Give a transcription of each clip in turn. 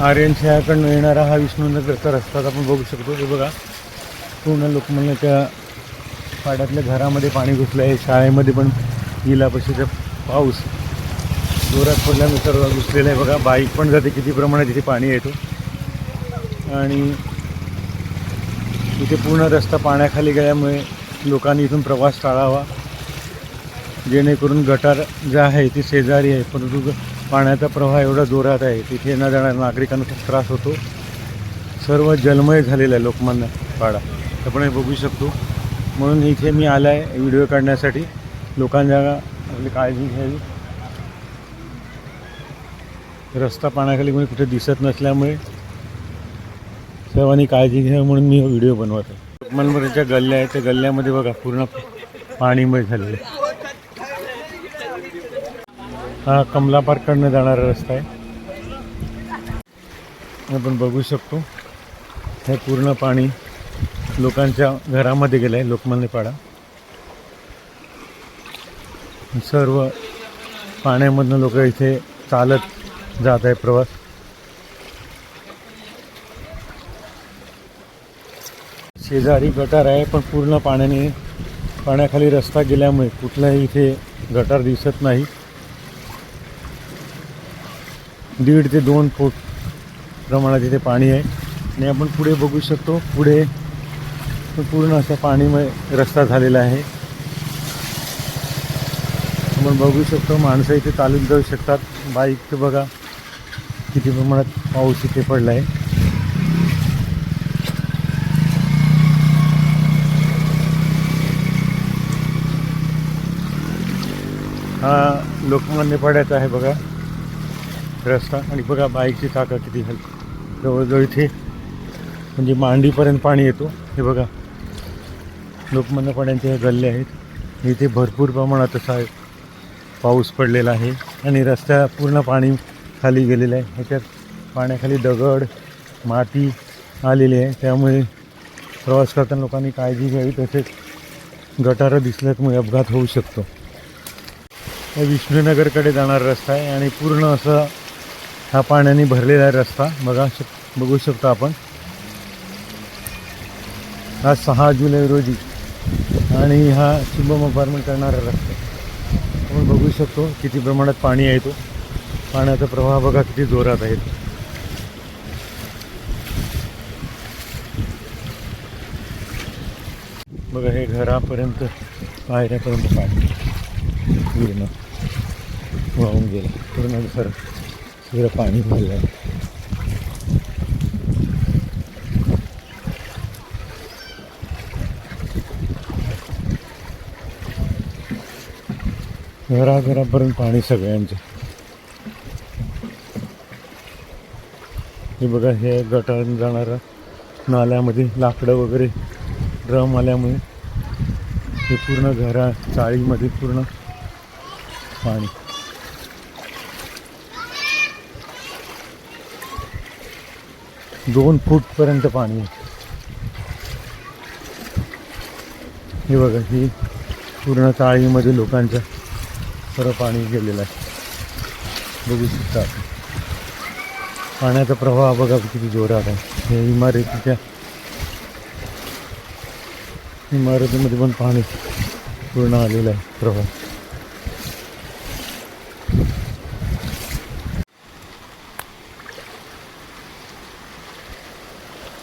आर्यन शहराकडून येणारा हा विष्णुनगरचा रस्ता आपण बघू शकतो. हे बघा पूर्ण लोकमान्याच्या पाड्यातल्या घरामध्ये पाणी घुसलं आहे. शाळेमध्ये पण इलापाशीचा पाऊस जोरात पडल्यानुसार घुसलेला आहे. बघा बाईक पण जाते, किती प्रमाणात इथे पाणी येतो. आणि इथे पूर्ण रस्ता पाण्याखाली गेल्यामुळे लोकांनी इथून प्रवास टाळावा, जेणेकरून गटार जे आहे ती शेजारी आहे, परंतु पाण्याचा प्रवाह एवढा जोरात आहे तिथे येणाऱ्या जाणाऱ्या नागरिकांना खूप त्रास होतो. सर्व जलमय झालेलं आहे लोकमान्य पाडा, आपण हे बघू शकतो. म्हणून इथे मी आला आहे व्हिडिओ काढण्यासाठी. लोकांच्या आपली काळजी घ्यावी. रस्ता पाण्याखाली कोणी कुठे दिसत नसल्यामुळे सर्वांनी काळजी घ्यावी म्हणून मी व्हिडिओ बनवत आहे. लोकमान्यच्या गल्ल्या आहेत, त्या गल्ल्यामध्ये बघा पूर्ण पाणीमय झालेलं आहे. हा कमला पार्ककडनं जाणारा रस्ता आहे, आपण बघू शकतो. हे पूर्ण पाणी लोकांच्या घरामध्ये गेलं आहे. लोकमान्य पाडा सर्व पाण्यामधनं लोक इथे चालत जात आहे प्रवास. शेजारी गटार आहे, पण पूर्ण पाण्याखाली रस्ता गेल्यामुळे कुठलाही इथे गटार दिसत नाही. 1.5 ते 2 फूट प्रमाणात इथे पाणी आहे. आणि आपण पुढे बघू शकतो, पुढे पूर्ण असा पाणीमय रस्ता झालेला आहे. आपण बघू शकतो माणसं इथे चालून जाऊ शकतात. बाईक बघा किती प्रमाणात पाऊस इथे पडला आहे. हा लोकमान्य पाड्याचा आहे बघा रस्ता. आणि बघा बाईकची चाकं किती हलकी, जवळजवळ इथे म्हणजे मांडीपर्यंत पाणी येतो. हे बघा लोकमान्य पाड्यांचे हे गल्ले आहेत. इथे भरपूर प्रमाणात असा पाऊस पडलेला आहे आणि रस्त्या पूर्ण पाणी खाली गेलेलं आहे. ह्याच्यात पाण्याखाली दगड माती आलेली आहे, त्यामुळे प्रवास करताना लोकांनी काळजी घ्यावी. तसेच गटारं दिसल्यामुळे अपघात होऊ शकतो. हा विष्णुनगरकडे जाणारा रस्ता आहे आणि पूर्ण असं हा पाण्याने भरलेला आहे रस्ता. बघू शकतो आपण. हा 6 जुलै रोजी आणि हा शुभम अपार्टमेंट करणारा रस्ता आपण बघू शकतो किती प्रमाणात पाणी आहे. तो पाण्याचा प्रवाह बघा किती जोरात आहे. बघा हे घरापर्यंत पायऱ्यापर्यंत पाणी पूर्ण वाहून गेलं. पूर्ण सगळं पाणी भरलं आहे. घरापर्यंत पाणी सगळ्यांचं. हे बघा हे गटार जाणारा नाल्यामध्ये लाकडं वगैरे ड्रम आल्यामुळे हे पूर्ण चाळीमध्ये पूर्ण पाणी. दोन फूटपर्यंत पाणी आहे. हे बघा ही पूर्ण चाळीमध्ये लोकांच्या सर्व पाणी गेलेलं आहे. बघू शकता पाण्याचा प्रवाह बघा किती जोरात आहे. हे इमारतीमध्ये पण पाणी पूर्ण आलेलं आहे प्रवाह.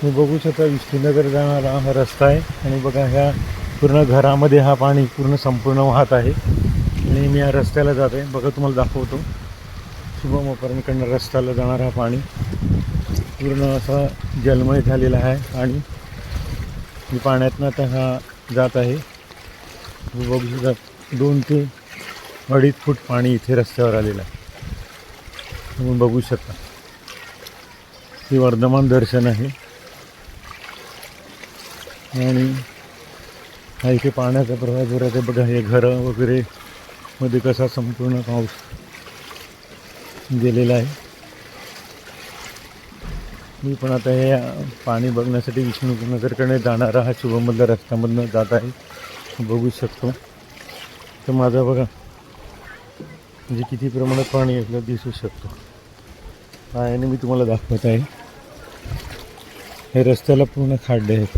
मी बघू शकता विष्णुनगर जाणारा हा रस्ता आहे आणि बघा ह्या पूर्ण घरामध्ये हा पाणी पूर्ण संपूर्ण वाहत आहे. आणि मी या रस्त्याला जात आहे. बघा तुम्हाला दाखवतो. शुभम अपार्टमेंटकडनं रस्त्याला जाणारा हा पाणी पूर्ण असा जलमय झालेला आहे आणि पाण्यातनं आता हा जात आहे. बघू शकता 2 ते 2.5 फूट पाणी इथे रस्त्यावर आलेलं आहे. तुम्ही बघू शकता ही वर्धमान दर्शन आहे. आणि हा इथे पाण्याचा प्रवाह जोरात आहे. बघा हे घरं वगैरे मध्ये कसा संपूर्ण पाऊस गेलेला आहे. मी पण आता हे पाणी बघण्यासाठी विष्णुनगरकडे जाणारा हा शुभमधल्या रस्त्यामधनं जात आहे. बघू शकतो तर माझा बघा म्हणजे किती प्रमाणात पाणी आपल्याला दिसू शकतो. हा, आणि मी तुम्हाला दाखवत आहे हे रस्त्याला पूर्ण खड्डे आहेत.